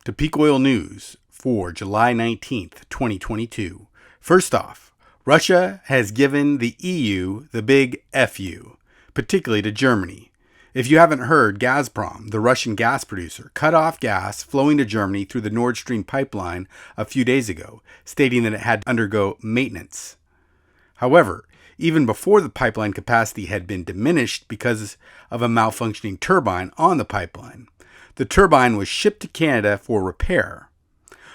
to Peak Oil News for July 19th, 2022. First off, Russia has given the EU the big FU, particularly to Germany. If you haven't heard, Gazprom, the Russian gas producer, cut off gas flowing to Germany through the Nord Stream pipeline a few days ago, stating that it had to undergo maintenance. However, even before the pipeline capacity had been diminished because of a malfunctioning turbine on the pipeline, the turbine was shipped to Canada for repair.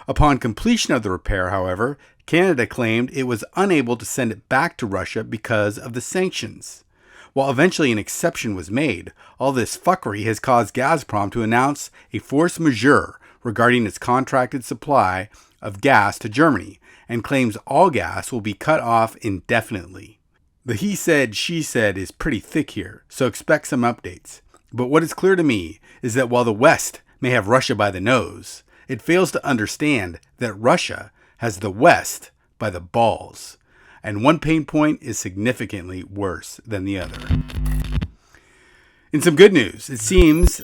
Upon completion of the repair, however, Canada claimed it was unable to send it back to Russia because of the sanctions. While eventually an exception was made, all this fuckery has caused Gazprom to announce a force majeure regarding its contracted supply of gas to Germany, and claims all gas will be cut off indefinitely. The he said, she said is pretty thick here, so expect some updates. But what is clear to me is that while the West may have Russia by the nose, it fails to understand that Russia has the West by the balls. And one pain point is significantly worse than the other. In some good news, it seems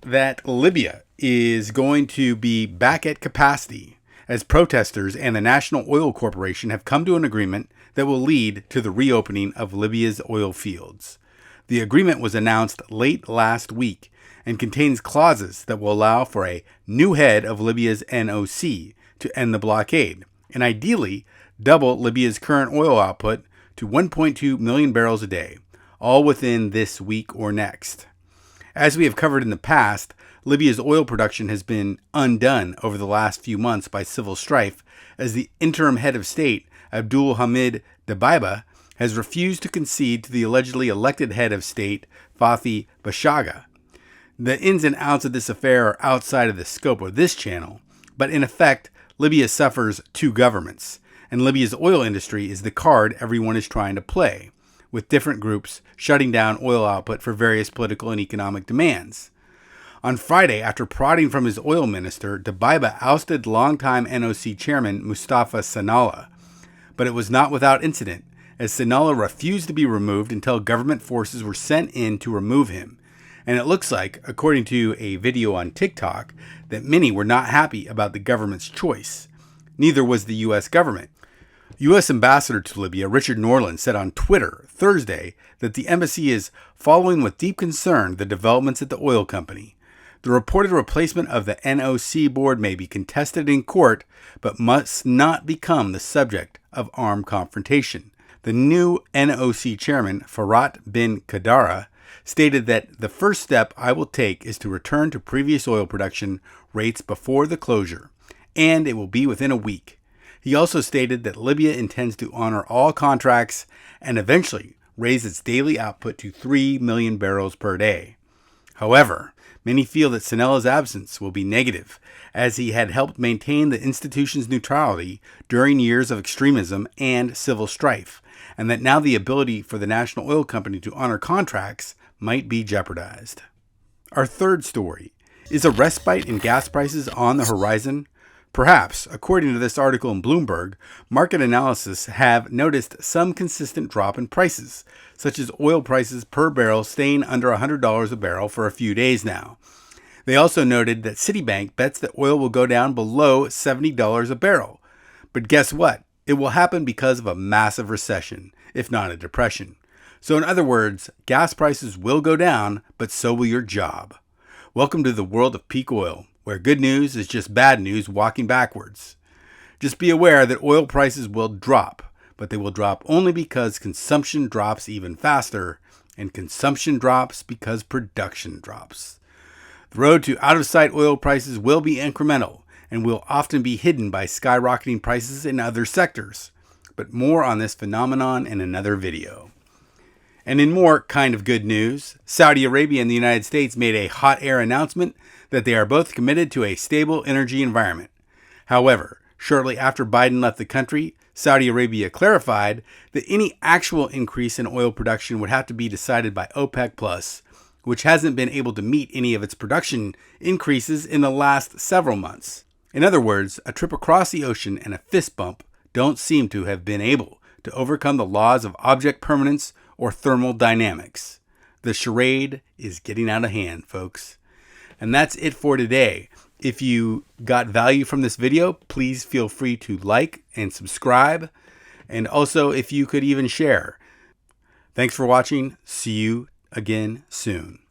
that Libya is going to be back at capacity as protesters and the National Oil Corporation have come to an agreement that will lead to the reopening of Libya's oil fields. The agreement was announced late last week and contains clauses that will allow for a new head of Libya's NOC to end the blockade, and ideally double Libya's current oil output to 1.2 million barrels a day, all within this week or next. As we have covered in the past, Libya's oil production has been undone over the last few months by civil strife as the interim head of state, Abdul Hamid Dbeibeh, has refused to concede to the allegedly elected head of state, Fathi Bashagha. The ins and outs of this affair are outside of the scope of this channel, but in effect, Libya suffers two governments, and Libya's oil industry is the card everyone is trying to play, with different groups shutting down oil output for various political and economic demands. On Friday, after prodding from his oil minister, Dbeibeh ousted longtime NOC chairman Mustafa Sanalla, but it was not without incident, as Sanalla refused to be removed until government forces were sent in to remove him. And it looks like, according to a video on TikTok, that many were not happy about the government's choice. Neither was the U.S. government. U.S. Ambassador to Libya Richard Norland said on Twitter Thursday that the embassy is following with deep concern the developments at the oil company. The reported replacement of the NOC board may be contested in court, but must not become the subject of armed confrontation. The new NOC chairman, Farhat bin Kadara, stated that the first step I will take is to return to previous oil production rates before the closure, and it will be within a week. He also stated that Libya intends to honor all contracts and eventually raise its daily output to 3 million barrels per day. However, many feel that Sanalla's absence will be negative, as he had helped maintain the institution's neutrality during years of extremism and civil strife, and that now the ability for the National Oil Company to honor contracts might be jeopardized. Our third story: is a respite in gas prices on the horizon? Perhaps. According to this article in Bloomberg, market analysts have noticed some consistent drop in prices, such as oil prices per barrel staying under $100 a barrel for a few days now. They also noted that Citibank bets that oil will go down below $70 a barrel. But guess what? It will happen because of a massive recession, if not a depression. So in other words, gas prices will go down, but so will your job. Welcome to the world of peak oil, where good news is just bad news walking backwards. Just be aware that oil prices will drop, but they will drop only because consumption drops even faster, and consumption drops because production drops. The road to out-of-sight oil prices will be incremental, and will often be hidden by skyrocketing prices in other sectors. But more on this phenomenon in another video. And in more kind of good news, Saudi Arabia and the United States made a hot air announcement that they are both committed to a stable energy environment. However, shortly after Biden left the country, Saudi Arabia clarified that any actual increase in oil production would have to be decided by OPEC+, which hasn't been able to meet any of its production increases in the last several months. In other words, a trip across the ocean and a fist bump don't seem to have been able to overcome the laws of object permanence or thermal dynamics. The charade is getting out of hand, folks. And that's it for today. If you got value from this video, please feel free to like and subscribe. And also, if you could even share. Thanks for watching. See you again soon.